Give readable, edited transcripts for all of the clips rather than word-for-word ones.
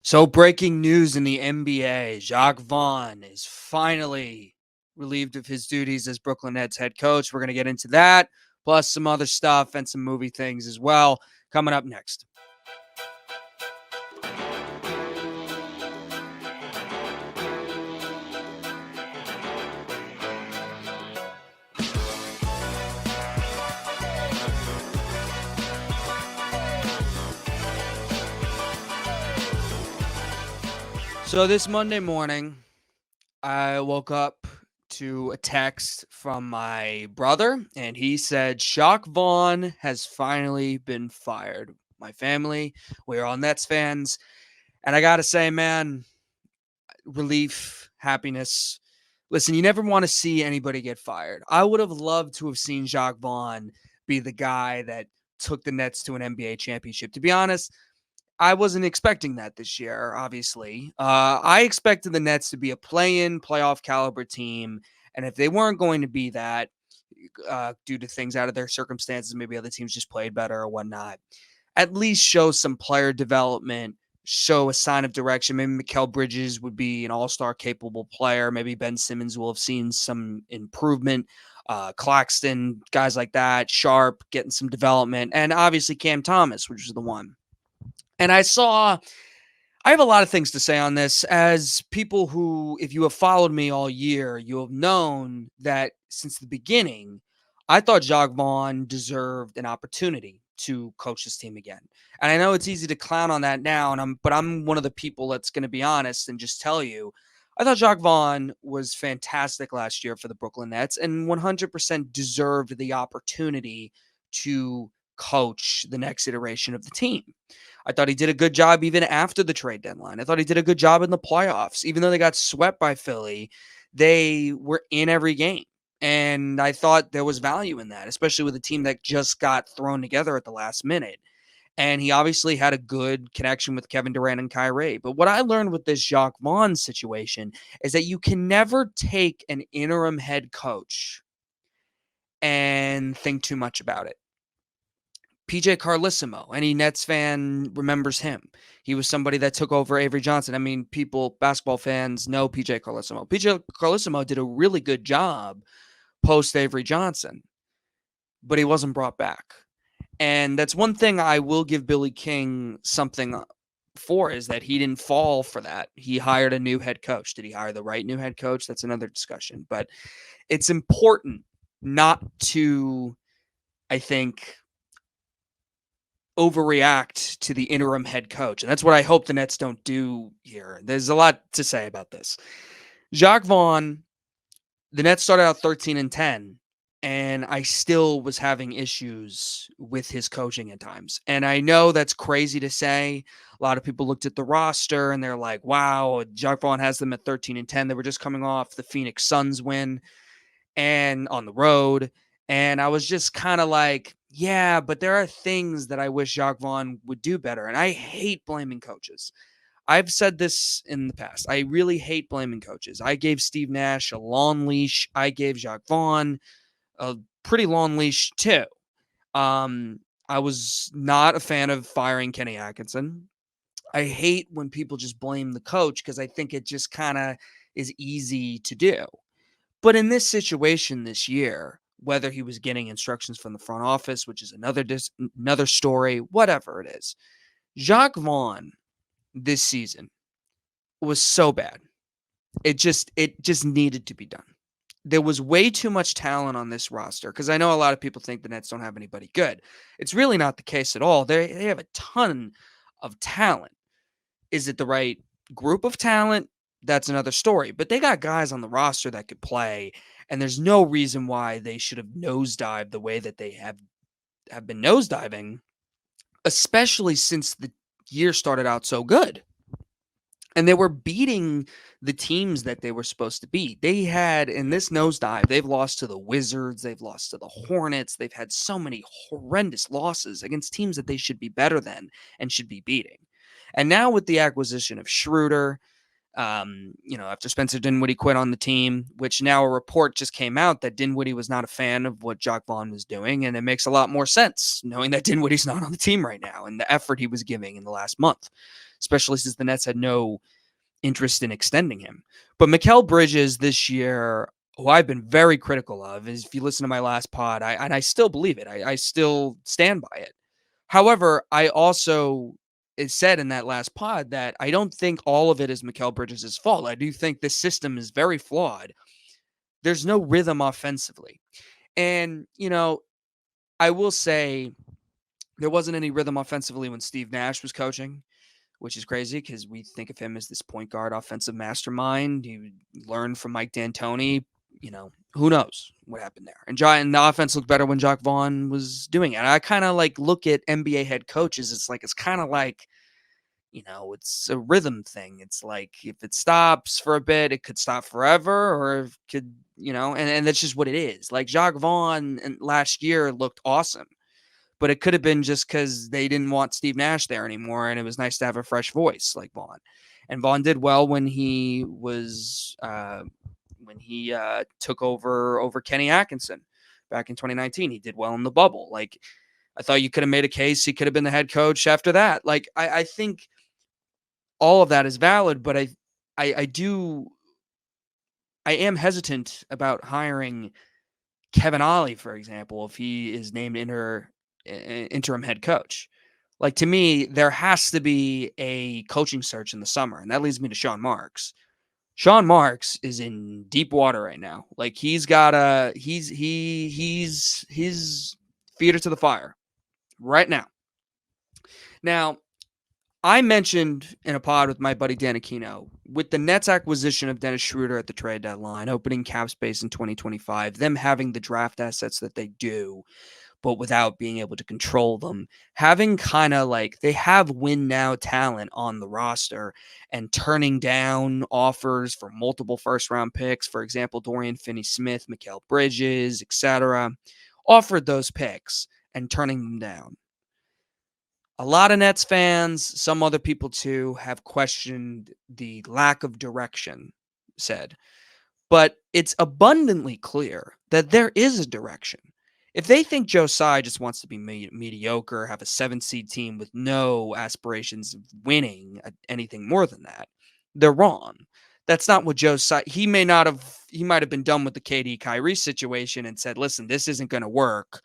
So, breaking news in the NBA, Jacque Vaughn is finally relieved of his duties as Brooklyn Nets head coach. We're going to get into that, plus some other stuff and some movie things as well, coming up next. So, this Monday morning, I woke up to a text from my brother, and he said, Jacque Vaughn has finally been fired. My family, we're all Nets fans. And I got to say, man, relief, happiness. Listen, you never want to see anybody get fired. I would have loved to have seen Jacque Vaughn be the guy that took the Nets to an NBA championship. To be honest, I wasn't expecting that this year, obviously. I expected the Nets to be a play-in, playoff caliber team. And if they weren't going to be that, due to things out of their circumstances, maybe other teams just played better or whatnot, at least show some player development, show a sign of direction. Maybe Mikal Bridges would be an all-star capable player. Maybe Ben Simmons will have seen some improvement. Claxton, guys like that, Sharp getting some development, and obviously Cam Thomas, which is the one. And I have a lot of things to say on this. As people who, if you have followed me all year, you have known that since the beginning, I thought Jacque Vaughn deserved an opportunity to coach this team again. And I know it's easy to clown on that now, but I'm one of the people that's going to be honest and just tell you, I thought Jacque Vaughn was fantastic last year for the Brooklyn Nets and 100% deserved the opportunity to coach the next iteration of the team. I thought he did a good job even after the trade deadline. I thought he did a good job in the playoffs. Even though they got swept by Philly, they were in every game. And I thought there was value in that, especially with a team that just got thrown together at the last minute. And he obviously had a good connection with Kevin Durant and Kyrie. But what I learned with this Jacque Vaughn situation is that you can never take an interim head coach and think too much about it. PJ Carlissimo, any Nets fan remembers him. He was somebody that took over Avery Johnson. I mean, basketball fans know PJ Carlissimo. PJ Carlissimo did a really good job post Avery Johnson, but he wasn't brought back. And that's one thing I will give Billy King something for, is that he didn't fall for that. He hired a new head coach. Did he hire the right new head coach? That's another discussion. But it's important not to, I think, overreact to the interim head coach. And that's what I hope the Nets don't do here. There's a lot to say about this. Jacque Vaughn, the Nets started out 13-10, and I still was having issues with his coaching at times. And I know that's crazy to say. A lot of people looked at the roster and they're like, wow, Jacque Vaughn has them at 13-10. They were just coming off the Phoenix Suns win and on the road. And I was just kind of like, yeah, but there are things that I wish Jacque Vaughn would do better. And I hate blaming coaches. I've said this in the past. I really hate blaming coaches. I gave Steve Nash a long leash. I gave Jacque Vaughn a pretty long leash too. I was not a fan of firing Kenny Atkinson. I hate when people just blame the coach because I think it just kind of is easy to do. But in this situation this year, whether he was getting instructions from the front office, which is another story, whatever it is, Jacque Vaughn this season was so bad. It just needed to be done. There was way too much talent on this roster, because I know a lot of people think the Nets don't have anybody good. It's really not the case at all. They have a ton of talent. Is it the right group of talent? That's another story. But they got guys on the roster that could play, and there's no reason why they should have nosedived the way that they have been nosediving, especially since the year started out so good. And they were beating the teams that they were supposed to beat. They had, in this nosedive, they've lost to the Wizards, they've lost to the Hornets, they've had so many horrendous losses against teams that they should be better than and should be beating. And now with the acquisition of Schroeder, After Spencer Dinwiddie quit on the team, which now a report just came out that Dinwiddie was not a fan of what Jacque Vaughn was doing. And it makes a lot more sense knowing that Dinwiddie's not on the team right now and the effort he was giving in the last month, especially since the Nets had no interest in extending him. But Mikal Bridges this year, who I've been very critical of, is if you listen to my last pod, I still believe it. I still stand by it. However, I also it said in that last pod that I don't think all of it is Mikal Bridges' fault. I do think this system is very flawed. There's no rhythm offensively. And, I will say there wasn't any rhythm offensively when Steve Nash was coaching, which is crazy because we think of him as this point guard offensive mastermind. He learned from Mike D'Antoni. Who knows what happened there? And the offense looked better when Jacque Vaughn was doing it. I kind of look at NBA head coaches. It's kind of like, it's a rhythm thing. It's like if it stops for a bit, it could stop forever, or it could, and that's just what it is. Like Jacque Vaughn last year looked awesome, but it could have been just because they didn't want Steve Nash there anymore, and it was nice to have a fresh voice like Vaughn. And Vaughn did well when he was took over Kenny Atkinson back in 2019. He did well in the bubble. Like I thought you could have made a case he could have been the head coach after that. Like I think all of that is valid, but I am hesitant about hiring Kevin Ollie, for example, if he is named interim head coach. Like to me, there has to be a coaching search in the summer, and that leads me to Sean Marks. Sean Marks is in deep water right now. Like he's his feet are to the fire right now. Now, I mentioned in a pod with my buddy Dan Aquino, with the Nets acquisition of Dennis Schroeder at the trade deadline, opening cap space in 2025, them having the draft assets that they do, but without being able to control them, having kind of like they have win now talent on the roster and turning down offers for multiple first round picks, for example, Dorian Finney-Smith, Mikal Bridges, etc., offered those picks and turning them down. A lot of Nets fans, some other people too, have questioned the lack of direction said. But it's abundantly clear that there is a direction. If they think Joe Tsai just wants to be mediocre, have a 7 seed team with no aspirations of winning anything more than that, they're wrong. That's not what Joe Tsai. He might have been done with the KD Kyrie situation and said, listen, this isn't going to work.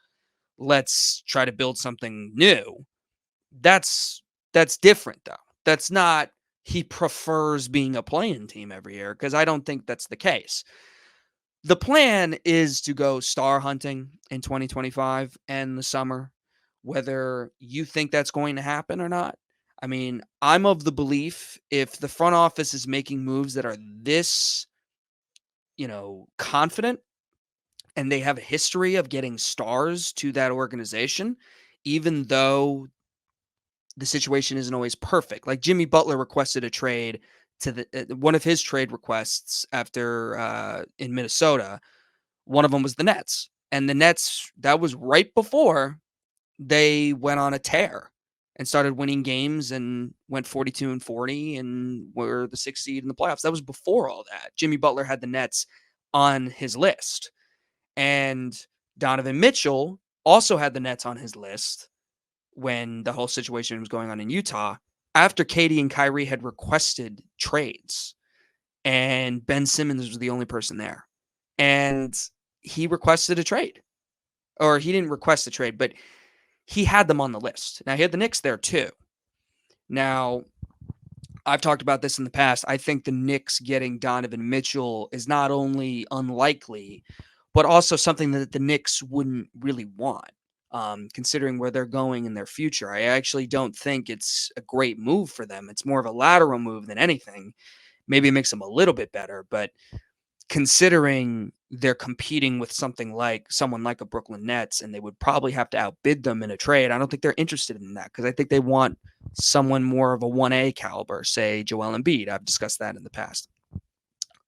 Let's try to build something new. That's different though. That's not he prefers being a playing team every year, because I don't think that's the case. The plan is to go star hunting in 2025 and the summer, whether you think that's going to happen or not. I mean, I'm of the belief if the front office is making moves that are this, confident, and they have a history of getting stars to that organization, even though the situation isn't always perfect. Like Jimmy Butler requested a trade to one of his trade requests after in Minnesota. One of them was the Nets, and the Nets, that was right before they went on a tear and started winning games and went 42-40 and were the 6th seed in the playoffs. That was before all that. Jimmy Butler had the Nets on his list, and Donovan Mitchell also had the Nets on his list when the whole situation was going on in Utah, after Katie and Kyrie had requested trades, and Ben Simmons was the only person there. And he requested a trade. Or he didn't request a trade, but he had them on the list. Now, he had the Knicks there too. Now, I've talked about this in the past. I think the Knicks getting Donovan Mitchell is not only unlikely, but also something that the Knicks wouldn't really want. Considering where they're going in their future, I actually don't think it's a great move for them. It's more of a lateral move than anything. Maybe it makes them a little bit better, but considering they're competing with someone like a Brooklyn Nets, and they would probably have to outbid them in a trade, I don't think they're interested in that, because I think they want someone more of a 1A caliber, say Joel Embiid. I've discussed that in the past.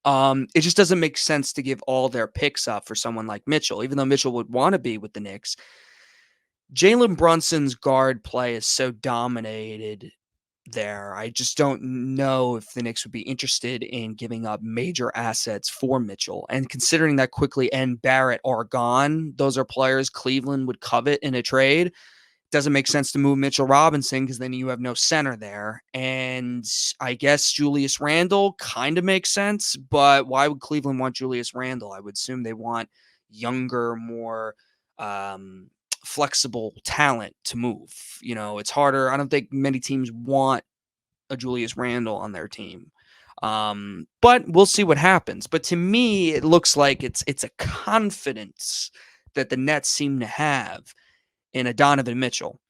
It just doesn't make sense to give all their picks up for someone like Mitchell, even though Mitchell would want to be with the Knicks. Jalen Brunson's guard play is so dominated there. I just don't know if the Knicks would be interested in giving up major assets for Mitchell. And considering that Quickly and Barrett are gone, those are players Cleveland would covet in a trade. Doesn't make sense to move Mitchell Robinson because then you have no center there. And I guess Julius Randle kind of makes sense, but why would Cleveland want Julius Randle? I would assume they want younger, more um, flexible talent to move. It's harder. I don't think many teams want a Julius Randle on their team. But we'll see what happens. But to me, it looks like it's a confidence that the Nets seem to have in a Donovan Mitchell.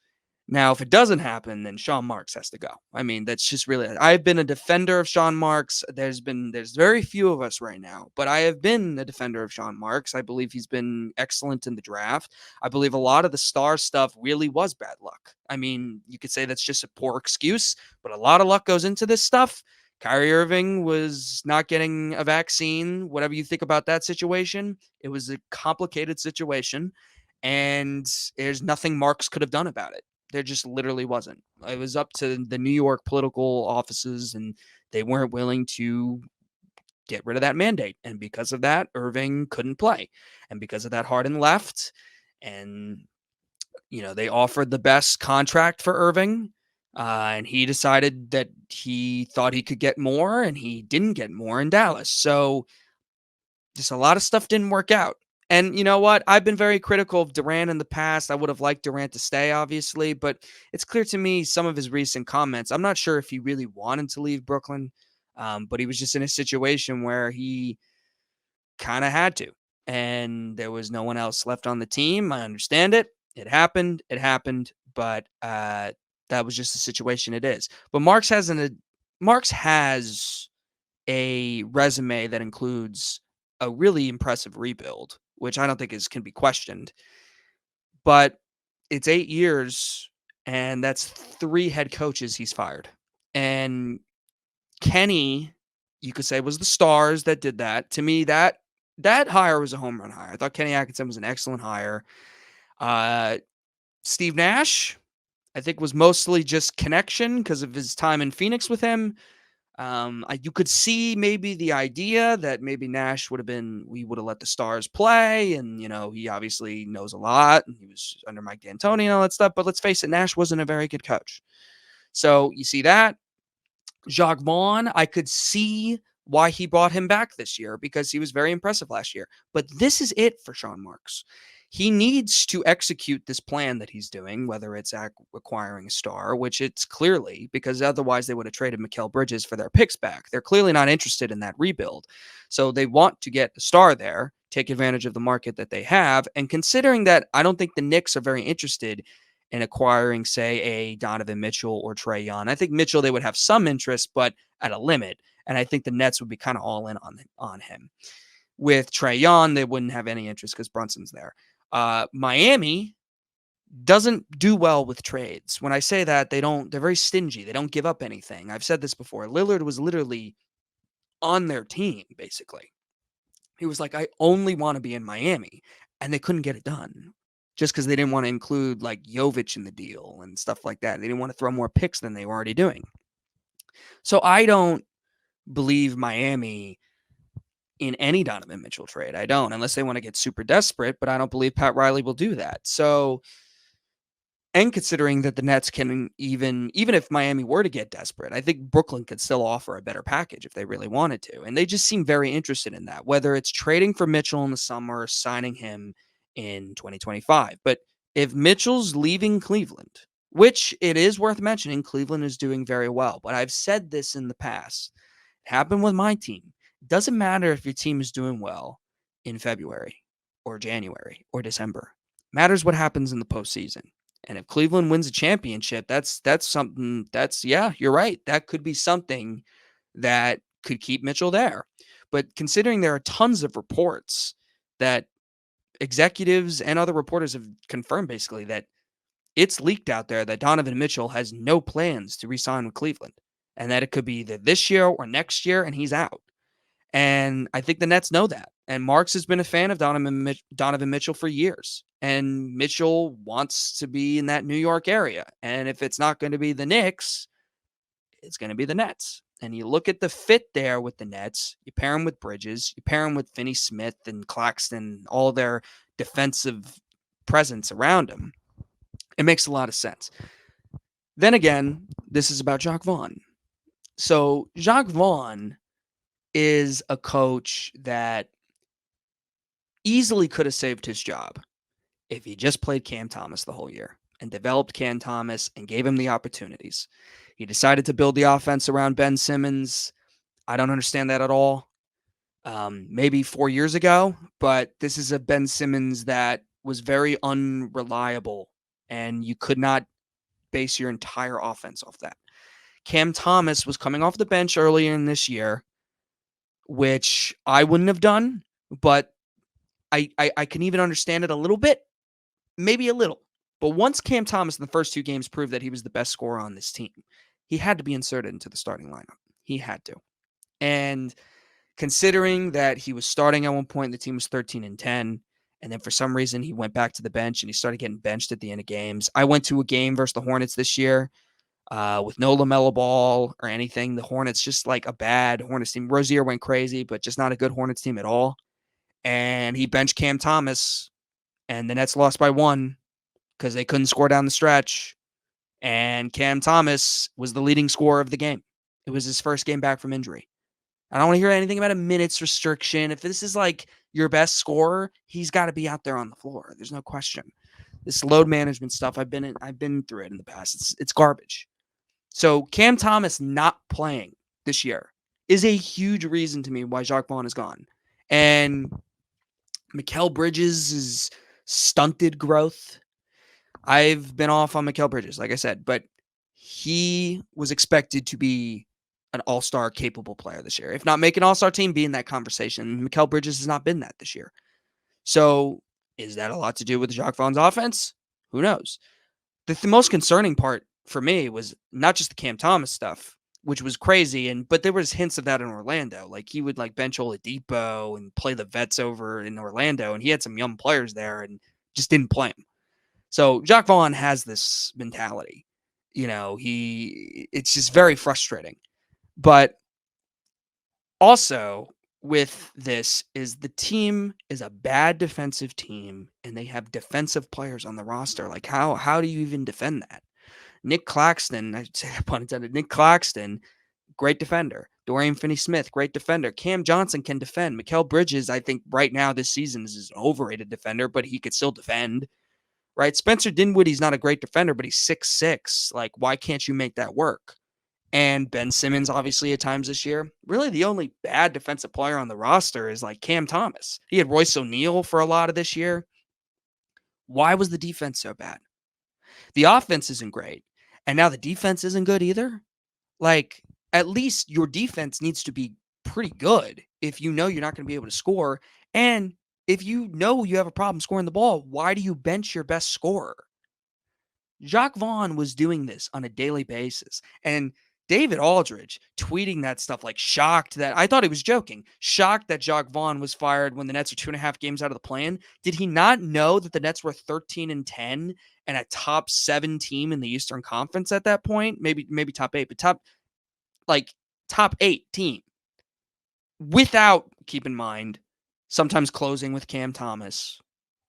Now, if it doesn't happen, then Sean Marks has to go. I mean, that's just really. I've been a defender of Sean Marks. There's very few of us right now, but I have been a defender of Sean Marks. I believe he's been excellent in the draft. I believe a lot of the star stuff really was bad luck. I mean, you could say that's just a poor excuse, but a lot of luck goes into this stuff. Kyrie Irving was not getting a vaccine. Whatever you think about that situation, it was a complicated situation, and there's nothing Marks could have done about it. There just literally wasn't. It was up to the New York political offices, and they weren't willing to get rid of that mandate. And because of that, Irving couldn't play. And because of that, Harden left. And, they offered the best contract for Irving. And he decided that he thought he could get more, and he didn't get more in Dallas. So just a lot of stuff didn't work out. And you know what? I've been very critical of Durant in the past. I would have liked Durant to stay, obviously, but it's clear to me some of his recent comments. I'm not sure if he really wanted to leave Brooklyn, but he was just in a situation where he kind of had to, and there was no one else left on the team. I understand it. It happened. It happened, but that was just the situation it is. But Marks has a resume that includes a really impressive rebuild, which I don't think can be questioned. But it's 8 years, and that's 3 head coaches he's fired. And Kenny, you could say, was the stars that did that. To me, that hire was a home run hire. I thought Kenny Atkinson was an excellent hire. Steve Nash, I think, was mostly just connection because of his time in Phoenix with him. You could see maybe the idea that maybe Nash we would have let the stars play, and he obviously knows a lot, and he was under Mike D'Antoni and all that stuff. But let's face it, Nash wasn't a very good coach. So you see that. Jacque Vaughn, I could see why he brought him back this year because he was very impressive last year. But this is it for Sean Marks. He needs to execute this plan that he's doing, whether it's acquiring a star, which it's clearly, because otherwise they would have traded Mikal Bridges for their picks back. They're clearly not interested in that rebuild. So they want to get a star there, take advantage of the market that they have. And considering that I don't think the Knicks are very interested in acquiring, say, a Donovan Mitchell or Trae Young. I think Mitchell, they would have some interest, but at a limit. And I think the Nets would be kind of all in on him. With Trae Young, they wouldn't have any interest because Brunson's there. Miami doesn't do well with trades. When I say that, they're very stingy. They don't give up anything. I've said this before. Lillard was literally on their team, basically. He was like, I only want to be in Miami. And they couldn't get it done just because they didn't want to include like Jovic in the deal and stuff like that. They didn't want to throw more picks than they were already doing. So I don't believe Miami in any Donovan Mitchell trade. I don't, unless they want to get super desperate, but I don't believe Pat Riley will do that. So, and considering that the Nets can even if Miami were to get desperate, I think Brooklyn could still offer a better package if they really wanted to. And they just seem very interested in that, whether it's trading for Mitchell in the summer or signing him in 2025. But if Mitchell's leaving Cleveland, which it is worth mentioning, Cleveland is doing very well. But I've said this in the past. It happened with my team. It doesn't matter if your team is doing well in February or January or December. It matters what happens in the postseason. And if Cleveland wins a championship, that's something you're right. That could be something that could keep Mitchell there. But considering there are tons of reports that executives and other reporters have confirmed basically that it's leaked out there that Donovan Mitchell has no plans to re-sign with Cleveland and that it could be either this year or next year and he's out. And I think the Nets know that. And Marks has been a fan of Donovan Mitchell for years. And Mitchell wants to be in that New York area. And if it's not going to be the Knicks, it's going to be the Nets. And you look at the fit there with the Nets, you pair them with Bridges, you pair them with Finney Smith and Claxton, all their defensive presence around them. It makes a lot of sense. Then again, this is about Jacque Vaughn. So Jacque Vaughn is a coach that easily could have saved his job if he just played Cam Thomas the whole year and developed Cam Thomas and gave him the opportunities. He decided to build the offense around Ben Simmons. I don't understand that at all. Maybe 4 years ago, but this is a Ben Simmons that was very unreliable, and you could not base your entire offense off that. Cam Thomas was coming off the bench earlier in this year, which I wouldn't have done, but I can even understand it a little bit, maybe a little. But once Cam Thomas in the first 2 games proved that he was the best scorer on this team, he had to be inserted into the starting lineup. He had to. And considering that he was starting at one point, the team was 13-10, and then for some reason he went back to the bench and he started getting benched at the end of games. I went to a game versus the Hornets this year with no LaMelo Ball or anything. The Hornets just like a bad Hornets team. Rozier went crazy, but just not a good Hornets team at all. And he benched Cam Thomas, and the Nets lost by 1 because they couldn't score down the stretch. And Cam Thomas was the leading scorer of the game. It was his first game back from injury. I don't want to hear anything about a minutes restriction. If this is like your best scorer, he's got to be out there on the floor. There's no question. This load management stuff, I've been through it in the past. It's garbage. So Cam Thomas not playing this year is a huge reason to me why Jacque Vaughn is gone. And Mikal Bridges' stunted growth. I've been off on Mikal Bridges, like I said, but he was expected to be an all-star capable player this year. If not make an all-star team, be in that conversation. Mikal Bridges has not been that this year. So is that a lot to do with Jacque Vaughn's offense? Who knows? The most concerning part for me was not just the Cam Thomas stuff, which was crazy, but there was hints of that in Orlando. Like he would like bench Oladipo and play the vets over in Orlando, and he had some young players there and just didn't play him. So Jacque Vaughn has this mentality. It's just very frustrating. But also with this is the team is a bad defensive team, and they have defensive players on the roster. Like how do you even defend that? Nick Claxton, I say pun intended, Nick Claxton, great defender. Dorian Finney-Smith, great defender. Cam Johnson can defend. Mikal Bridges, I think right now this season is an overrated defender, but he could still defend. Right? Spencer Dinwiddie's not a great defender, but he's 6'6". Like, why can't you make that work? And Ben Simmons, obviously, at times this year. Really, the only bad defensive player on the roster is like Cam Thomas. He had Royce O'Neal for a lot of this year. Why was the defense so bad? The offense isn't great. And now the defense isn't good either. Like, at least your defense needs to be pretty good if you know you're not going to be able to score. And if you know you have a problem scoring the ball, why do you bench your best scorer? Jacque Vaughn was doing this on a daily basis. And David Aldridge tweeting that stuff, like shocked that I thought he was joking, shocked that Jacque Vaughn was fired when the Nets are 2.5 games out of the play-in. Did he not know that the Nets were 13-10 and a top 7 team in the Eastern Conference at that point? Maybe top 8, but top 8 team. Without, keep in mind, sometimes closing with Cam Thomas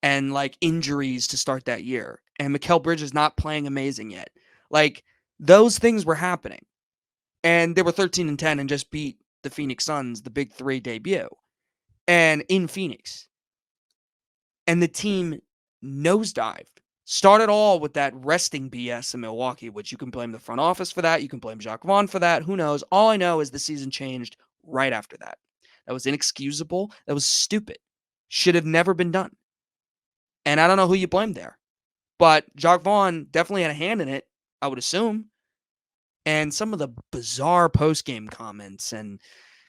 and like injuries to start that year. And Mikal Bridges not playing amazing yet. Like those things were happening. And they were 13-10 and just beat the Phoenix Suns, the Big 3 debut, and in Phoenix. And the team nosedived. Started all with that resting BS in Milwaukee, which you can blame the front office for that. You can blame Jacque Vaughn for that. Who knows? All I know is the season changed right after that. That was inexcusable. That was stupid. Should have never been done. And I don't know who you blame there. But Jacque Vaughn definitely had a hand in it, I would assume. And some of the bizarre post-game comments and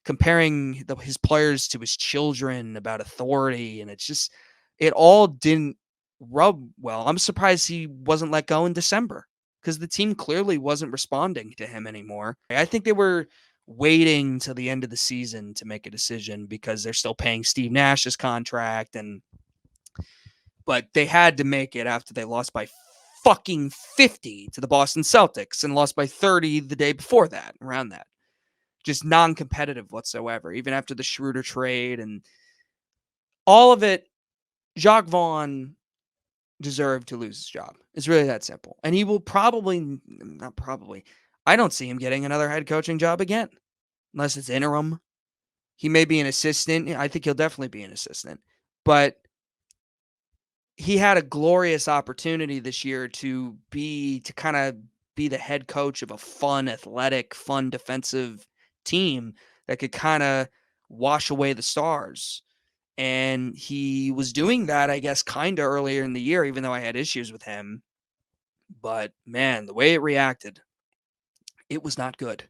comparing his players to his children about authority. And it all didn't rub well. I'm surprised he wasn't let go in December because the team clearly wasn't responding to him anymore. I think they were waiting till the end of the season to make a decision because they're still paying Steve Nash's contract. But they had to make it after they lost by fucking 50 to the Boston Celtics and lost by 30 the day before that, around that. Just non-competitive whatsoever, even after the Schroeder trade and all of it. Jacque Vaughn deserved to lose his job. It's really that simple. And he will probably, not probably, I don't see him getting another head coaching job again, unless it's interim. He may be an assistant. I think he'll definitely be an assistant. But he had a glorious opportunity this year to kind of be the head coach of a fun, athletic, fun defensive team that could kind of wash away the stars. And he was doing that, I guess, kind of earlier in the year, even though I had issues with him. But man, the way it reacted, it was not good.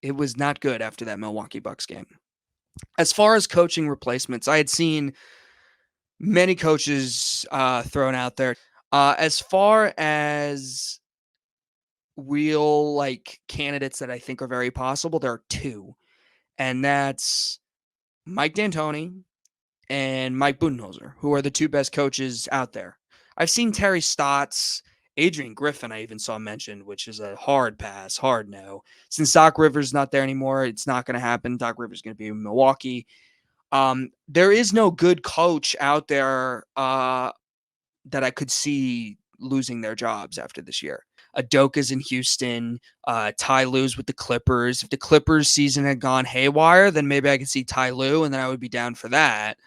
It was not good after that Milwaukee Bucks game. As far as coaching replacements, I had seen many coaches thrown out there. As far as real like candidates that I think are very possible, there are two, and that's Mike D'Antoni and Mike Budenholzer, who are the two best coaches out there. I've seen Terry Stotts, Adrian Griffin, I even saw mentioned, which is a hard pass, hard no. Since Doc Rivers not there anymore, it's not going to happen. Doc Rivers is going to be in Milwaukee. There is no good coach out there that I could see losing their jobs after this year. Adoka's in Houston. Ty Lue's with the Clippers. If the Clippers season had gone haywire, then maybe I could see Ty Lue, and then I would be down for that.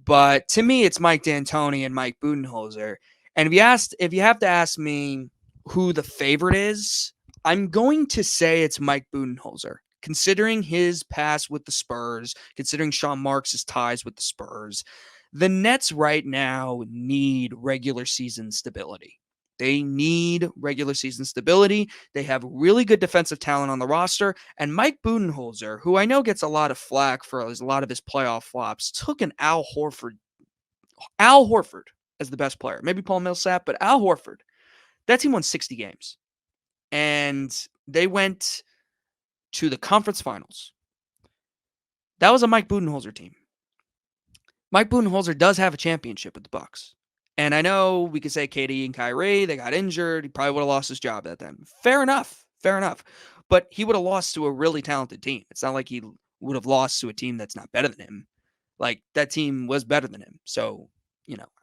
But to me, it's Mike D'Antoni and Mike Budenholzer. And if you have to ask me who the favorite is, I'm going to say it's Mike Budenholzer. Considering his past with the Spurs, considering Sean Marks' ties with the Spurs, the Nets right now need regular season stability. They need regular season stability. They have really good defensive talent on the roster. And Mike Budenholzer, who I know gets a lot of flack for a lot of his playoff flops, took an Al Horford as the best player. Maybe Paul Millsap, but Al Horford. That team won 60 games. And they went to the conference finals. That was a Mike Budenholzer team. Mike Budenholzer does have a championship with the Bucks. And I know we could say KD and Kyrie, they got injured. He probably would have lost his job that time. Fair enough. But he would have lost to a really talented team. It's not like he would have lost to a team that's not better than him. Like, that team was better than him. So,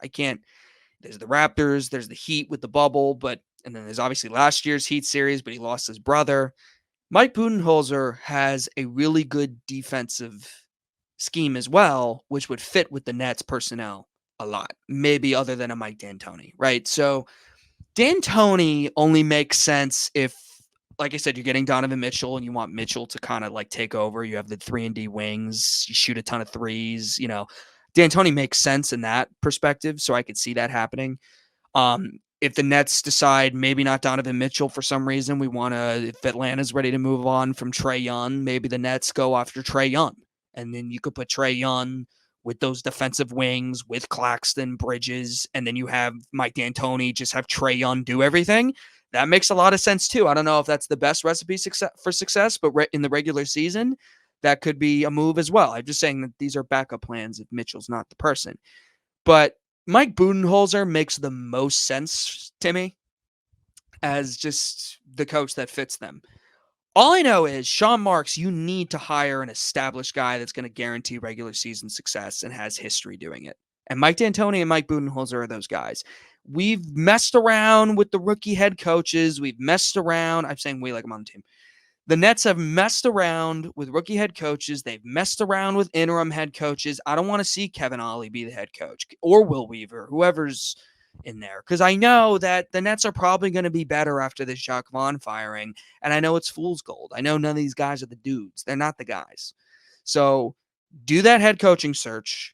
I can't. There's the Raptors, there's the Heat with the bubble, and then there's obviously last year's Heat series, but he lost his brother. Mike Budenholzer has a really good defensive scheme as well, which would fit with the Nets personnel a lot, maybe other than a Mike D'Antoni, right? So D'Antoni only makes sense if, like I said, you're getting Donovan Mitchell and you want Mitchell to kind of like take over. You have the 3-and-D wings, you shoot a ton of threes, D'Antoni makes sense in that perspective, so I could see that happening. If the Nets decide maybe not Donovan Mitchell for some reason, if Atlanta's ready to move on from Trae Young, maybe the Nets go after Trae Young. And then you could put Trae Young with those defensive wings, with Claxton, Bridges, and then you have Mike D'Antoni just have Trae Young do everything. That makes a lot of sense too. I don't know if that's the best recipe for success, but in the regular season, that could be a move as well. I'm just saying that these are backup plans if Mitchell's not the person. But Mike Budenholzer makes the most sense to me as just the coach that fits them. All I know is, Sean Marks, you need to hire an established guy that's going to guarantee regular season success and has history doing it. And Mike D'Antoni and Mike Budenholzer are those guys. We've messed around with the rookie head coaches. I'm saying we, like I'm on the team. The Nets have messed around with rookie head coaches. They've messed around with interim head coaches. I don't want to see Kevin Ollie be the head coach or Will Weaver, whoever's in there, because I know that the Nets are probably going to be better after this Jacque Vaughn firing, and I know it's fool's gold. I know none of these guys are the dudes. They're not the guys. So do that head coaching search.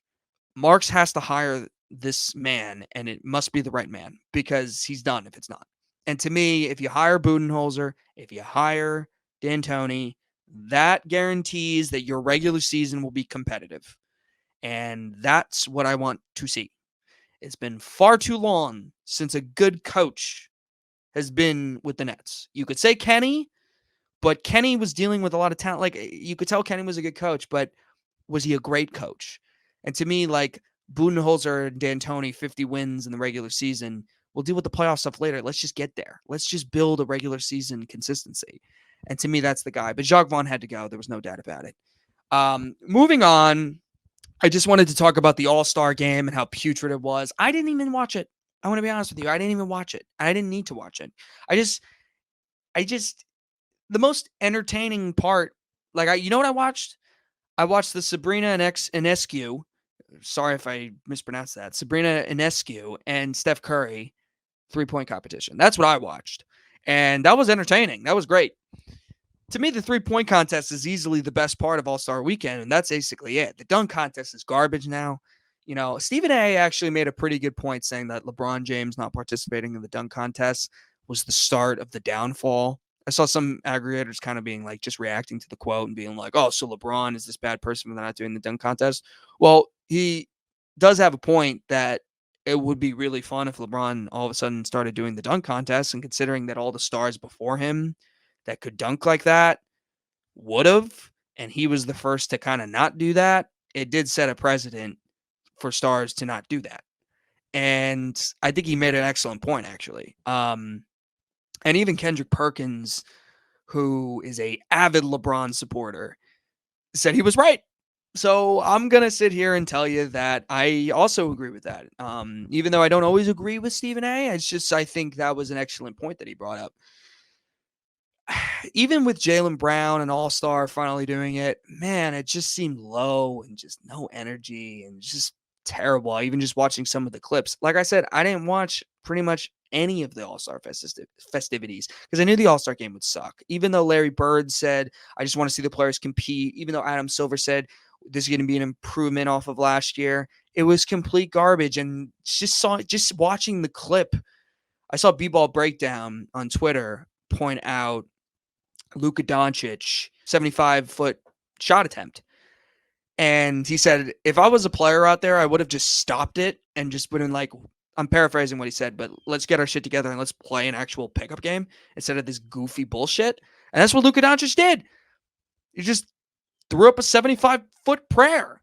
Marks has to hire this man, and it must be the right man, because he's done if it's not. And to me, if you hire Budenholzer, if you hire D'Antoni, that guarantees that your regular season will be competitive. And that's what I want to see. It's been far too long since a good coach has been with the Nets. You could say Kenny, but Kenny was dealing with a lot of talent. Like, you could tell Kenny was a good coach, but was he a great coach? And to me, like, Budenholzer and D'Antoni, 50 wins in the regular season, We'll deal with the playoff stuff later. Let's just get there. Let's just build a regular season consistency. And to me, that's the guy. But Jacque Vaughn had to go. There was no doubt about it. Moving on, I just wanted to talk about the All-Star game and how putrid it was. I didn't even watch it. I want to be honest with you. I didn't even watch it. I didn't need to watch it. I just, the most entertaining part, you know what I watched? I watched the Sabrina Ionescu. Sorry if I mispronounced that. Sabrina Ionescu and Steph Curry 3-point competition. That's what I watched. And that was entertaining. That was great. To me, the 3-point contest is easily the best part of All-Star Weekend, and that's basically it. The dunk contest is garbage now. Stephen A. actually made a pretty good point saying that LeBron James not participating in the dunk contest was the start of the downfall. I saw some aggregators kind of being just reacting to the quote and being like, oh, so LeBron is this bad person for not doing the dunk contest. Well, he does have a point that it would be really fun if LeBron all of a sudden started doing the dunk contest, and considering that all the stars before him that could dunk like that would have, and he was the first to kind of not do that, it did set a precedent for stars to not do that. And I think he made an excellent point, actually. And even Kendrick Perkins, who is a avid LeBron supporter, said he was right. So I'm going to sit here and tell you that I also agree with that. Even though I don't always agree with Stephen A., I think that was an excellent point that he brought up. Even with Jaylen Brown and All-Star finally doing it, man, it just seemed low and just no energy and just terrible. Even just watching some of the clips. Like I said, I didn't watch pretty much any of the All-Star festivities because I knew the All-Star game would suck. Even though Larry Bird said, I just want to see the players compete. Even though Adam Silver said, this is going to be an improvement off of last year. It was complete garbage. And just watching the clip, I saw B-Ball Breakdown on Twitter point out Luka Doncic 75-foot shot attempt. And he said, if I was a player out there, I would have just stopped it and just been I'm paraphrasing what he said, but let's get our shit together and let's play an actual pickup game instead of this goofy bullshit. And that's what Luka Doncic did. He just threw up a 75-foot prayer.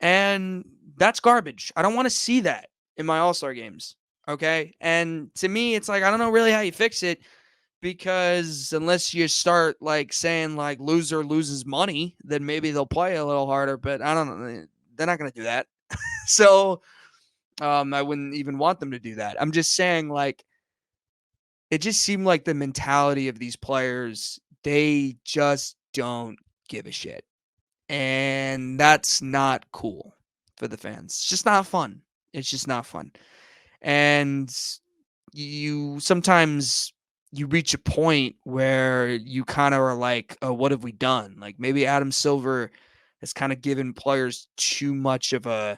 And that's garbage. I don't want to see that in my All-Star games. Okay? And to me, it's I don't know really how you fix it. Because unless you start saying loser loses money, then maybe they'll play a little harder. But I don't know. They're not going to do that. So I wouldn't even want them to do that. I'm just saying it just seemed like the mentality of these players, they just don't give a shit. And that's not cool for the fans. It's just not fun. It's just not fun. And sometimes you reach a point where you kind of are oh, what have we done? Maybe Adam Silver has kind of given players too much of a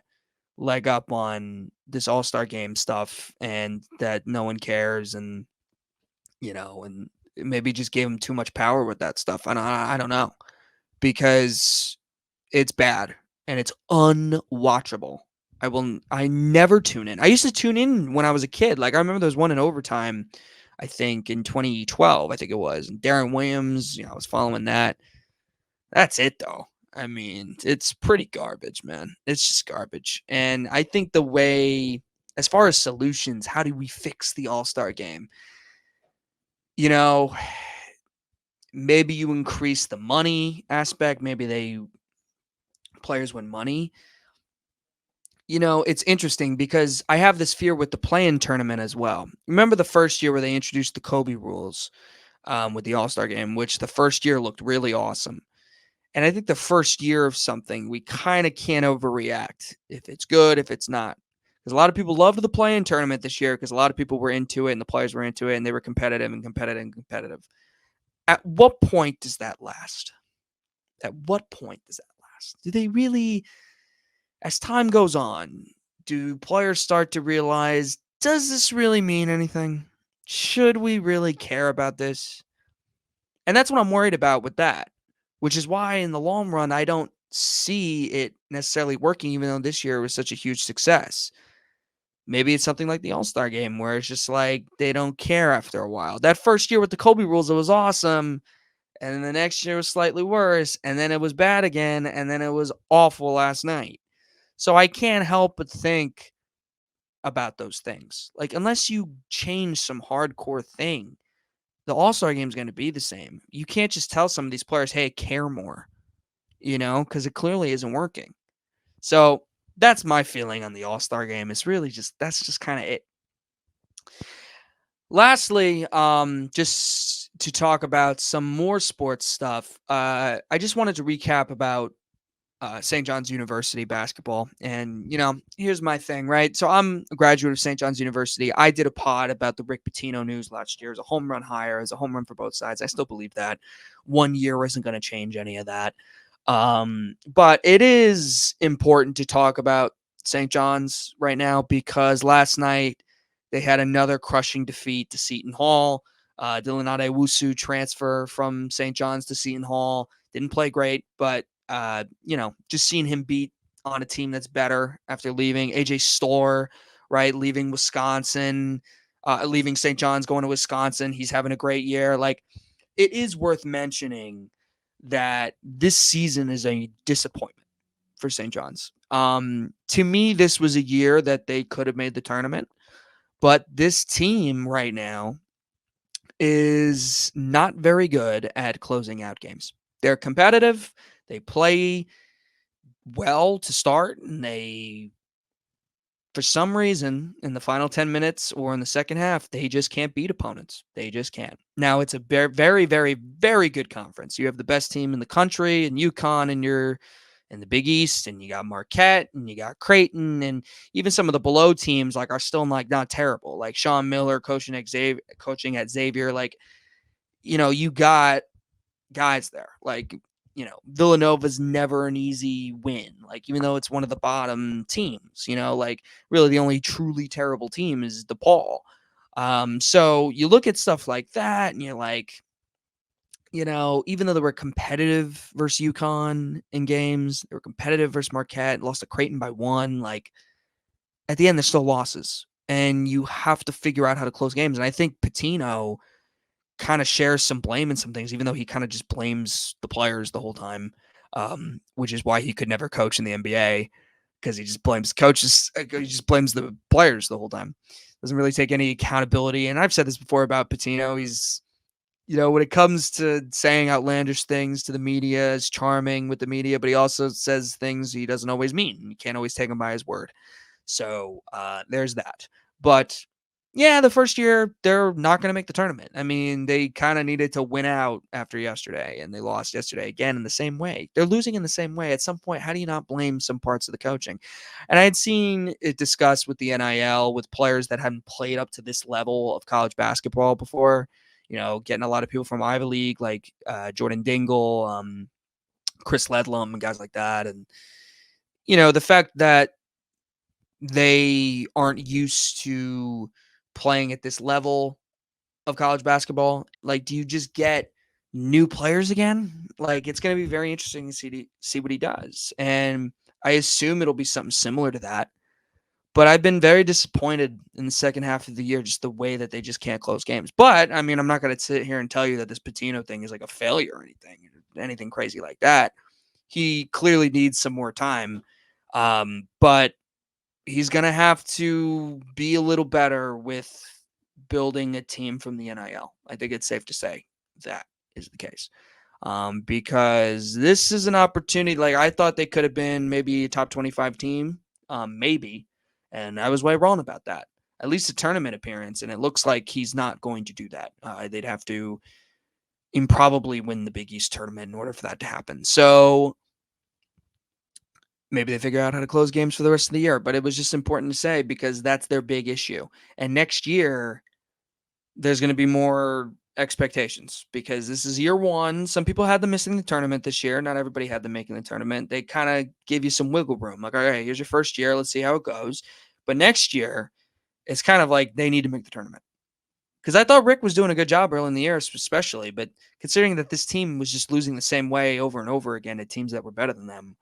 leg up on this All-Star game stuff and that no one cares. And, and maybe just gave him too much power with that stuff. I don't know, because it's bad and it's unwatchable. I never tune in. I used to tune in when I was a kid. I remember there was one in overtime, I think in 2012, I think it was. And Darren Williams, I was following that. That's it though. I mean, it's pretty garbage, man. It's just garbage. And I think the way, as far as solutions, how do we fix the All-Star game? Maybe you increase the money aspect. Maybe players win money. It's interesting because I have this fear with the play-in tournament as well. Remember the first year where they introduced the Kobe rules with the All-Star game, which the first year looked really awesome. And I think the first year of something, we kind of can't overreact if it's good, if it's not. Because a lot of people loved the play-in tournament this year because a lot of people were into it and the players were into it and they were competitive. At what point does that last? At what point does that last? Do they really... As time goes on, do players start to realize, does this really mean anything? Should we really care about this? And that's what I'm worried about with that, which is why in the long run, I don't see it necessarily working, even though this year was such a huge success. Maybe it's something like the All-Star game where it's just they don't care after a while. That first year with the Kobe rules, it was awesome. And then the next year was slightly worse. And then it was bad again. And then it was awful last night. So I can't help but think about those things. Like, unless you change some hardcore thing, the All-Star game is going to be the same. You can't just tell some of these players, hey, care more, because it clearly isn't working. So that's my feeling on the All-Star game. It's really that's just kind of it. Lastly, just to talk about some more sports stuff, I just wanted to recap about St. John's University basketball. And, here's my thing, right? So I'm a graduate of St. John's University. I did a pod about the Rick Pitino news last year as a home run hire, as a home run for both sides. I still believe that. 1 year isn't going to change any of that. But it is important to talk about St. John's right now because last night they had another crushing defeat to Seton Hall. Dylan Adewusu transfer from St. John's to Seton Hall. Didn't play great, but just seeing him beat on a team that's better after leaving. AJ Storr, right, leaving Wisconsin, leaving St. John's, going to Wisconsin. He's having a great year. Like, it is worth mentioning that this season is a disappointment for St. John's. To me, this was a year that they could have made the tournament, but this team right now is not very good at closing out games. They're competitive. They play well to start, and they, for some reason, in the final 10 minutes or in the second half, they just can't beat opponents. They just can't. Now, it's a very, very, very, very good conference. You have the best team in the country, and UConn, and you're in the Big East, and you got Marquette, and you got Creighton, and even some of the below teams are still not terrible. Like Sean Miller coaching at Xavier. Like, you got guys there. Like, Villanova's never an easy win. Like, even though it's one of the bottom teams, like really the only truly terrible team is DePaul. So you look at stuff like that and you're like, even though they were competitive versus UConn in games, they were competitive versus Marquette, lost to Creighton by 1. Like, at the end, they're still losses. And you have to figure out how to close games. And I think Pitino kind of shares some blame in some things, even though he kind of just blames the players the whole time, which is why he could never coach in the NBA because he just blames coaches. He just blames the players the whole time. Doesn't really take any accountability. And I've said this before about Pitino. He's, when it comes to saying outlandish things to the media, is charming with the media, but he also says things he doesn't always mean. You can't always take him by his word. So there's that. But yeah, the first year, they're not going to make the tournament. I mean, they kind of needed to win out after yesterday, and they lost yesterday again in the same way. They're losing in the same way. At some point, how do you not blame some parts of the coaching? And I had seen it discussed with the NIL, with players that hadn't played up to this level of college basketball before, getting a lot of people from Ivy League, like Jordan Dingle, Chris Ledlum, and guys like that. And, the fact that they aren't used to playing at this level of college basketball. Like, do you just get new players again? Like, it's going to be very interesting to see what he does. And I assume it'll be something similar to that. But I've been very disappointed in the second half of the year, just the way that they just can't close games. But, I mean, I'm not going to sit here and tell you that this Pitino thing is like a failure or anything crazy like that. He clearly needs some more time. But he's going to have to be a little better with building a team from the NIL. I think it's safe to say that is the case. Because this is an opportunity. Like, I thought they could have been maybe a top 25 team, maybe. And I was way wrong about that. At least a tournament appearance. And it looks like he's not going to do that. They'd have to probably win the Big East tournament in order for that to happen. So maybe they figure out how to close games for the rest of the year. But it was just important to say because that's their big issue. And next year, there's going to be more expectations because this is year 1. Some people had them missing the tournament this year. Not everybody had them making the tournament. They kind of give you some wiggle room. Like, all right, here's your first year. Let's see how it goes. But next year, it's kind of like they need to make the tournament. Because I thought Rick was doing a good job early in the year, especially. But considering that this team was just losing the same way over and over again to teams that were better than them,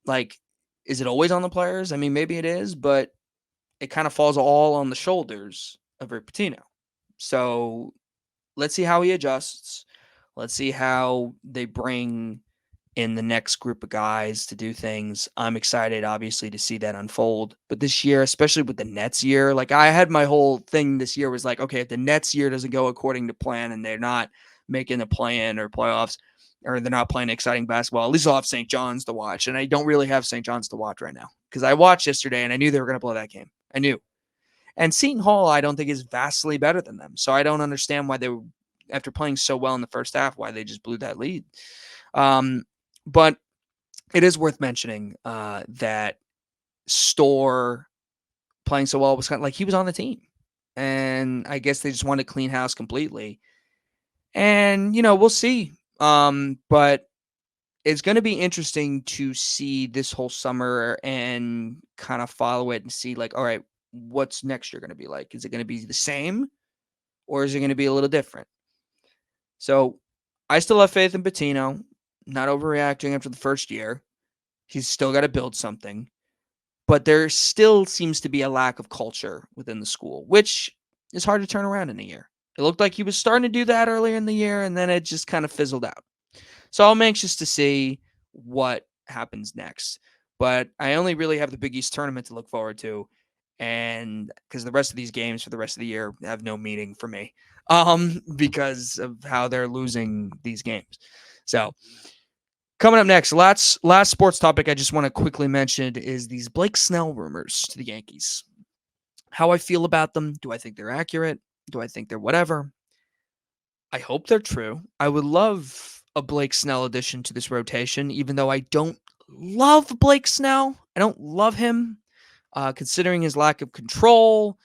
like, is it always on the players? I mean, maybe it is, but it kind of falls all on the shoulders of Rick Pitino. So let's see how he adjusts. Let's see how they bring in the next group of guys to do things. I'm excited, obviously, to see that unfold. But this year, especially with the Nets year, like I had my whole thing this year was like, okay, if the Nets year doesn't go according to plan and they're not making the play-in or playoffs, or they're not playing exciting basketball, at least I'll have St. John's to watch. And I don't really have St. John's to watch right now because I watched yesterday and I knew they were going to blow that game. I knew. And Seton Hall, I don't think is vastly better than them. So I don't understand why they were, after playing so well in the first half, why they just blew that lead. But it is worth mentioning that Storr playing so well was kind of like he was on the team. And I guess they just wanted to clean house completely. And, we'll see. But it's going to be interesting to see this whole summer and kind of follow it and see, like, all right, what's next year going to be like? Is it going to be the same or is it going to be a little different? So I still have faith in Pitino, not overreacting after the first year. He's still got to build something. But there still seems to be a lack of culture within the school, which is hard to turn around in a year. It looked like he was starting to do that earlier in the year, and then it just kind of fizzled out. So I'm anxious to see what happens next. But I only really have the Big East tournament to look forward to, and because the rest of these games for the rest of the year have no meaning for me, because of how they're losing these games. So coming up next, last sports topic I just want to quickly mention is these Blake Snell rumors to the Yankees. How I feel about them? Do I think they're accurate? Do I think they're whatever? I hope they're true. I would love a Blake Snell addition to this rotation, even though I don't love Blake Snell. I don't love him, considering his lack of control,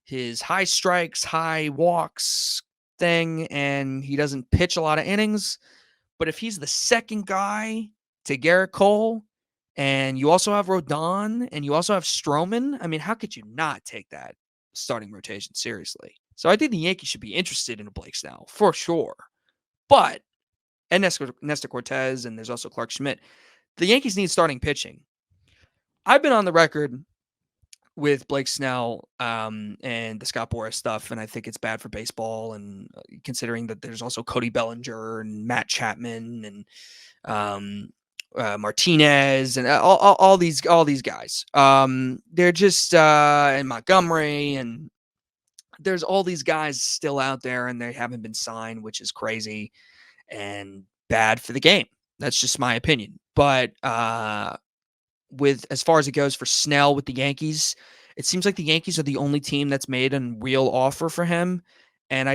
his high strikes, high walks thing, and he doesn't pitch a lot of innings. But if he's the second guy to Garrett Cole, and you also have Rodon, and you also have Stroman, I mean, how could you not take that starting rotation seriously? So I think the Yankees should be interested in a Blake Snell for sure. But, and Nestor Cortez, and there's also Clark Schmidt. The Yankees need starting pitching. I've been on the record with Blake Snell and the Scott Boras stuff, and I think it's bad for baseball. And considering that there's also Cody Bellinger and Matt Chapman and Martinez and all these guys, they're just and Montgomery, and there's all these guys still out there, and they haven't been signed, which is crazy and bad for the game. That's just my opinion. But with as far as it goes for Snell with the Yankees, it seems like the Yankees are the only team that's made a real offer for him. And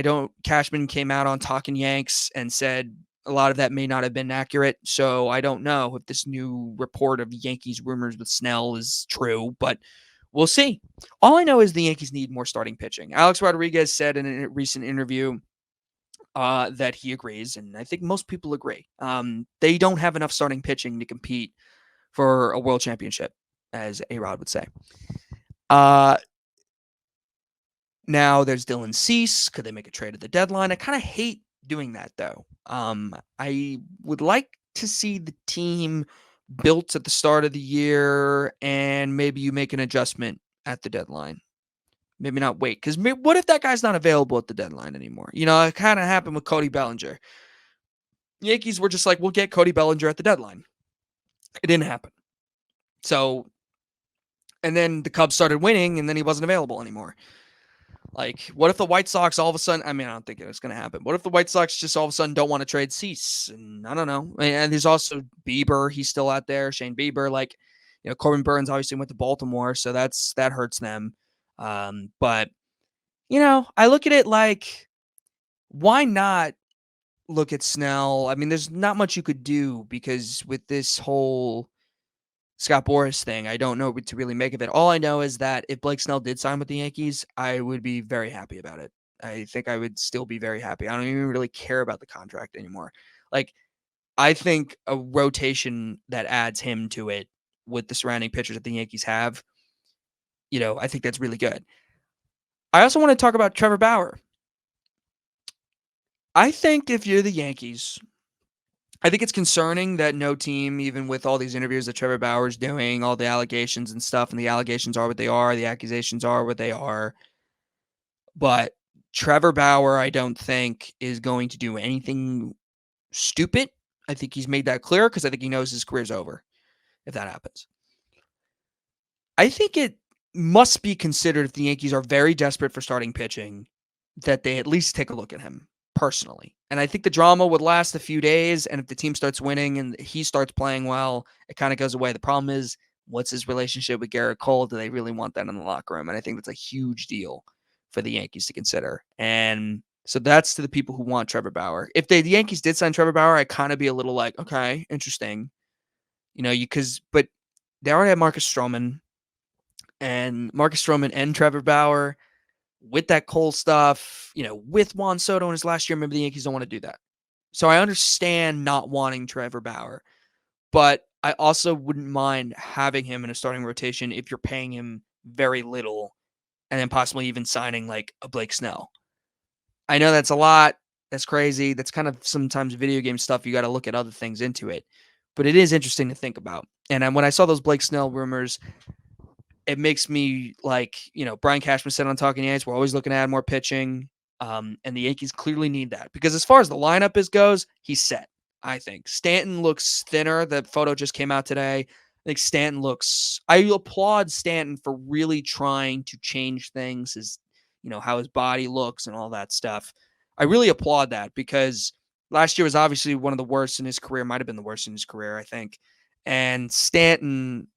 Cashman came out on Talking Yanks and said a lot of that may not have been accurate. So I don't know if this new report of Yankees rumors with Snell is true, but we'll see. All I know is the Yankees need more starting pitching. Alex Rodriguez said in a recent interview that he agrees, and I think most people agree. They don't have enough starting pitching to compete for a world championship, as A-Rod would say. Now there's Dylan Cease. Could they make a trade at the deadline? I kind of hate doing that, though. I would like to see the team built at the start of the year, and maybe you make an adjustment at the deadline. Maybe not wait, because what if that guy's not available at the deadline anymore? It kind of happened with Cody Bellinger. Yankees were just like, we'll get Cody Bellinger at the deadline. It didn't happen. So, and then the Cubs started winning, and then he wasn't available anymore. Like, what if the White Sox all of a sudden, I mean, I don't think it's going to happen. What if the White Sox just all of a sudden don't want to trade Cease? And I don't know. And there's also Bieber. He's still out there. Shane Bieber. Like, Corbin Burns obviously went to Baltimore, so that hurts them. But, I look at it like, why not look at Snell? I mean, there's not much you could do because with this whole Scott Boras thing, I don't know what to really make of it. All I know is that if Blake Snell did sign with the Yankees, I would be very happy about it. I think I would still be very happy. I don't even really care about the contract anymore. Like, I think a rotation that adds him to it with the surrounding pitchers that the Yankees have, I think that's really good. I also want to talk about Trevor Bauer. I think if you're the Yankees, I think it's concerning that no team, even with all these interviews that Trevor Bauer's doing, all the allegations and stuff, and the allegations are what they are, the accusations are what they are. But Trevor Bauer, I don't think, is going to do anything stupid. I think he's made that clear because I think he knows his career's over if that happens. I think it must be considered if the Yankees are very desperate for starting pitching that they at least take a look at him personally. And I think the drama would last a few days. And if the team starts winning and he starts playing well, it kind of goes away. The problem is, what's his relationship with Garrett Cole? Do they really want that in the locker room? And I think that's a huge deal for the Yankees to consider. And so that's to the people who want Trevor Bauer. If the Yankees did sign Trevor Bauer, I'd kind of be a little like, okay, interesting. But they already have Marcus Stroman and Trevor Bauer with that Cole stuff, with Juan Soto in his last year. Remember, the Yankees don't want to do that. So I understand not wanting Trevor Bauer, but I also wouldn't mind having him in a starting rotation if you're paying him very little and then possibly even signing like a Blake Snell. I know that's a lot. That's crazy. That's kind of sometimes video game stuff. You got to look at other things into it. But it is interesting to think about. And when I saw those Blake Snell rumors, it makes me like, Brian Cashman said on Talking Yanks, we're always looking to add more pitching. And the Yankees clearly need that because as far as the lineup goes, he's set. I think Stanton looks thinner. The photo just came out today. I think Stanton looks. I applaud Stanton for really trying to change things, how his body looks and all that stuff. I really applaud that because last year was obviously one of the worst in his career. Might have been the worst in his career, I think. And Stanton,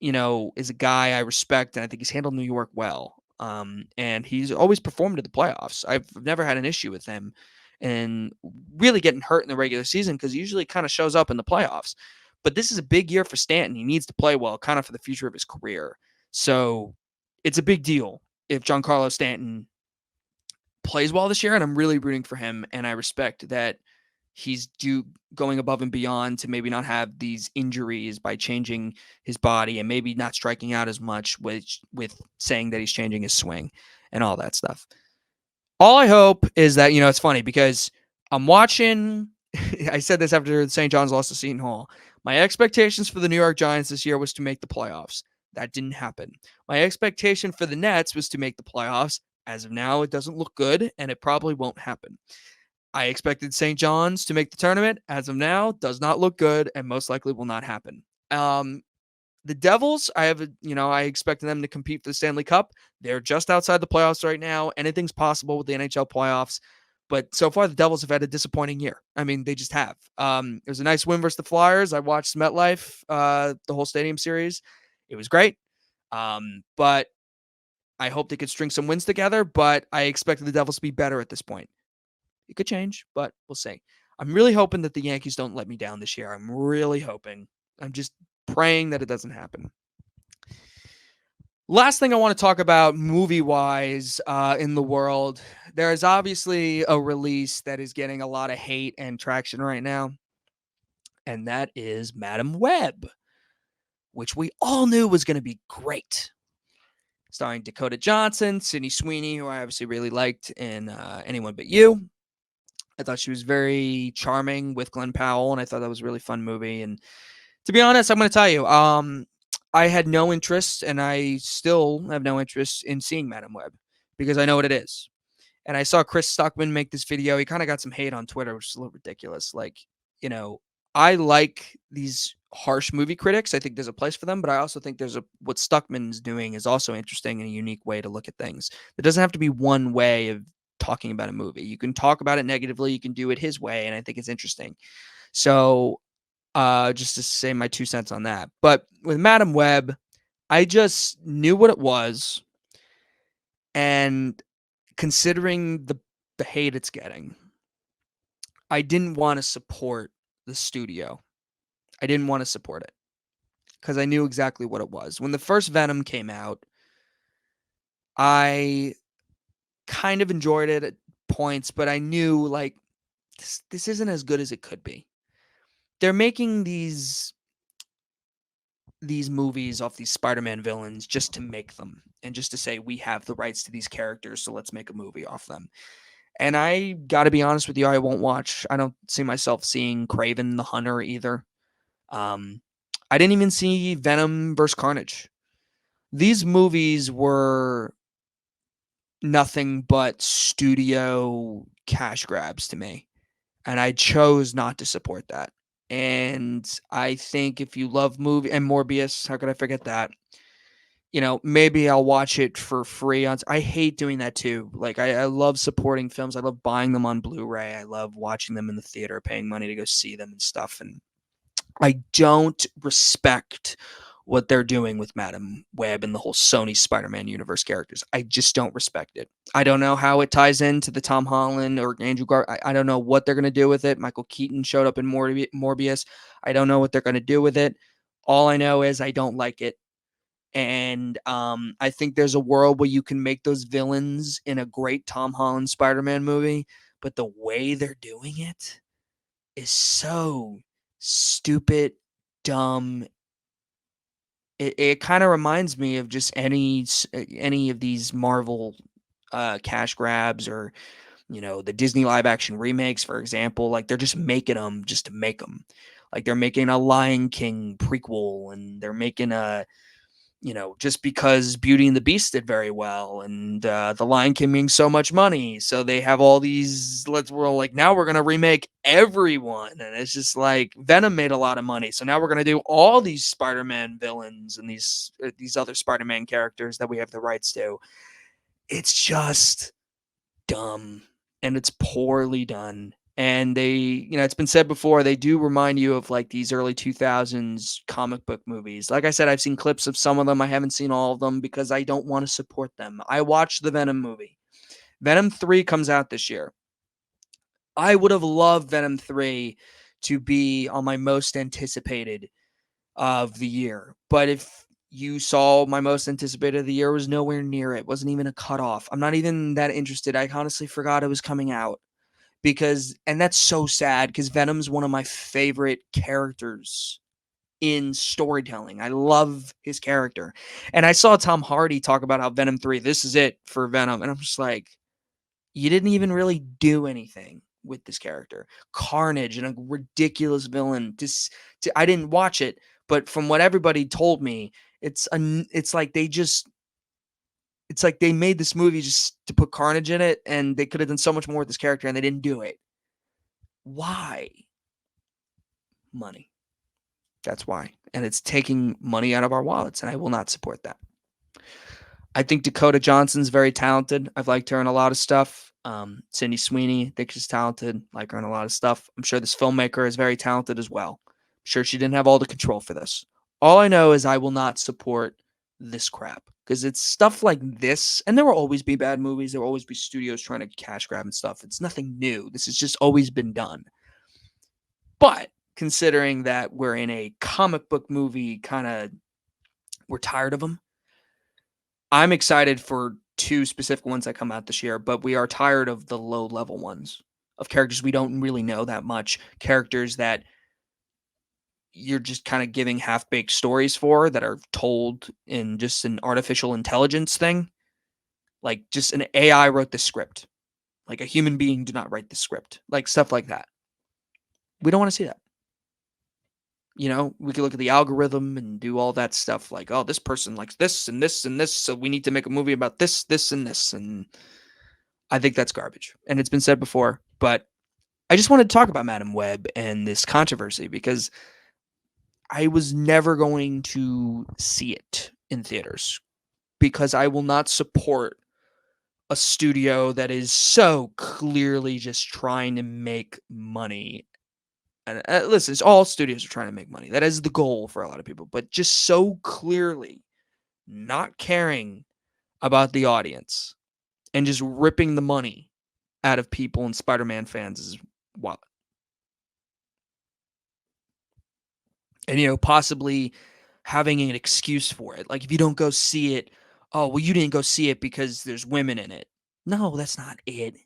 is a guy I respect, and I think he's handled New York well. And he's always performed at the playoffs. I've never had an issue with him and really getting hurt in the regular season because he usually kind of shows up in the playoffs. But this is a big year for Stanton. He needs to play well, kind of for the future of his career. So it's a big deal if Giancarlo Stanton plays well this year, and I'm really rooting for him. And I respect that he's going above and beyond to maybe not have these injuries by changing his body and maybe not striking out as much with saying that he's changing his swing and all that stuff. All I hope is that, it's funny because I'm watching. I said this after St. John's lost to Seton Hall. My expectations for the New York Giants this year was to make the playoffs. That didn't happen. My expectation for the Nets was to make the playoffs. As of now, it doesn't look good, and it probably won't happen. I expected St. John's to make the tournament. As of now, does not look good and most likely will not happen. The Devils, I expected them to compete for the Stanley Cup. They're just outside the playoffs right now. Anything's possible with the NHL playoffs. But so far, the Devils have had a disappointing year. I mean, they just have. It was a nice win versus the Flyers. I watched MetLife, the whole stadium series. It was great. But I hope they could string some wins together. But I expected the Devils to be better at this point. It could change, but we'll see. I'm really hoping that the Yankees don't let me down this year. I'm really hoping. I'm just praying that it doesn't happen. Last thing I want to talk about movie-wise in the world, there is obviously a release that is getting a lot of hate and traction right now, and that is Madam Web, which we all knew was going to be great. Starring Dakota Johnson, Sydney Sweeney, who I obviously really liked in Anyone But You. I thought she was very charming with Glenn Powell, and I thought that was a really fun movie. And to be honest, I'm going to tell you, I had no interest, and I still have no interest in seeing Madam Web because I know what it is. And I saw Chris Stuckman make this video. He kind of got some hate on Twitter, which is a little ridiculous. I like these harsh movie critics. I think there's a place for them, but I also think what Stuckman's doing is also interesting and a unique way to look at things. It doesn't have to be one way of talking about a movie. You can talk about it negatively. You can do it his way, and I think it's interesting. So just to say my 2 cents on that. But with Madam Web, I just knew what it was, and considering the hate it's getting, I didn't want to support the studio. I didn't want to support it because I knew exactly what it was. When the first Venom came out, I kind of enjoyed it at points, but I knew like this isn't as good as it could be. They're making these movies off these Spider-Man villains just to make them and just to say we have the rights to these characters, so let's make a movie off them. And I got to be honest with you, I won't watch. I don't see myself seeing Kraven the Hunter either. I didn't even see Venom vs. Carnage. These movies were nothing but studio cash grabs to me, and I chose not to support that. And I think if you love movie and Morbius, how could I forget that? Maybe I'll watch it for free. I hate doing that too. Like I love supporting films. I love buying them on Blu-ray. I love watching them in the theater, paying money to go see them and stuff. And I don't respect what they're doing with Madam Web and the whole Sony Spider-Man universe characters. I just don't respect it. I don't know how it ties into the Tom Holland or Andrew I don't know what they're going to do with it. Michael Keaton showed up in Morbius. I don't know what they're going to do with it. All I know is I don't like it. And I think there's a world where you can make those villains in a great Tom Holland Spider-Man movie, but the way they're doing it is so stupid, dumb. It kind of reminds me of just any of these Marvel cash grabs, or the Disney live action remakes, for example. Like they're just making them just to make them. Like they're making a Lion King prequel, and they're making a just because Beauty and the Beast did very well, and The Lion King being so much money, so they have all these. We're like, now we're gonna remake everyone, and it's just like Venom made a lot of money, so now we're gonna do all these Spider-Man villains and these other Spider-Man characters that we have the rights to. It's just dumb, and it's poorly done. And it's been said before, they do remind you of like these early 2000s comic book movies. Like I said, I've seen clips of some of them. I haven't seen all of them because I don't want to support them. I watched the Venom movie. Venom 3 comes out this year. I would have loved Venom 3 to be on my most anticipated of the year. But if you saw my most anticipated of the year, was nowhere near it. Wasn't even a cutoff. I'm not even that interested. I honestly forgot it was coming out, and that's so sad because Venom's one of my favorite characters in storytelling. I love his character. And I saw Tom Hardy talk about how Venom 3, this is it for Venom. And I'm just like, you didn't even really do anything with this character. Carnage and a ridiculous villain. I didn't watch it, but from what everybody told me, it's like they made this movie just to put Carnage in it, and they could have done so much more with this character, and they didn't do it. Why? Money. That's why. And it's taking money out of our wallets, and I will not support that. I think Dakota Johnson's very talented. I've liked her in a lot of stuff. Sydney Sweeney, I think she's talented. Like her in a lot of stuff. I'm sure this filmmaker is very talented as well. I'm sure she didn't have all the control for this. All I know is I will not support this crap because it's stuff like this, and there will always be bad movies. There will always be studios trying to cash grab and stuff. It's nothing new. This has just always been done. But considering that we're in a comic book movie we're tired of them. I'm excited for two specific ones that come out this year, but we are tired of the low level ones, of characters we don't really know that much, characters that you're just kind of giving half baked stories for, that are told in just an artificial intelligence thing. Like just an AI wrote the script. Like a human being did not write the script. Like stuff like that. We don't want to see that. We could look at the algorithm and do all that stuff like, oh, this person likes this and this and this, so we need to make a movie about this, this, and this. And I think that's garbage. And it's been said before, but I just wanted to talk about Madam Web and this controversy because I was never going to see it in theaters because I will not support a studio that is so clearly just trying to make money. And listen, it's all studios are trying to make money. That is the goal for a lot of people, but just so clearly not caring about the audience and just ripping the money out of people and Spider-Man fans' wallet. And, possibly having an excuse for it. Like if you don't go see it, oh, well, you didn't go see it because there's women in it. No, that's not it.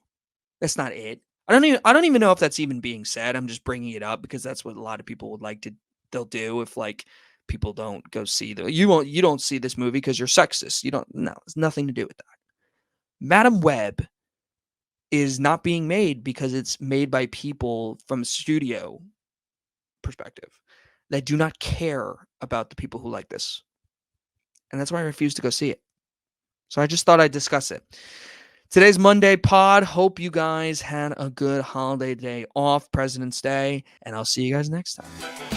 That's not it. I don't even know if that's even being said. I'm just bringing it up because that's what a lot of people would like to they'll do if like people don't go see you don't see this movie because you're sexist. You don't No, it's nothing to do with that. Madam Web is not being made because it's made by people from a studio perspective that do not care about the people who like this. And that's why I refuse to go see it. So I just thought I'd discuss it. today's Monday pod. Hope you guys had a good holiday day off, President's Day, and I'll see you guys next time.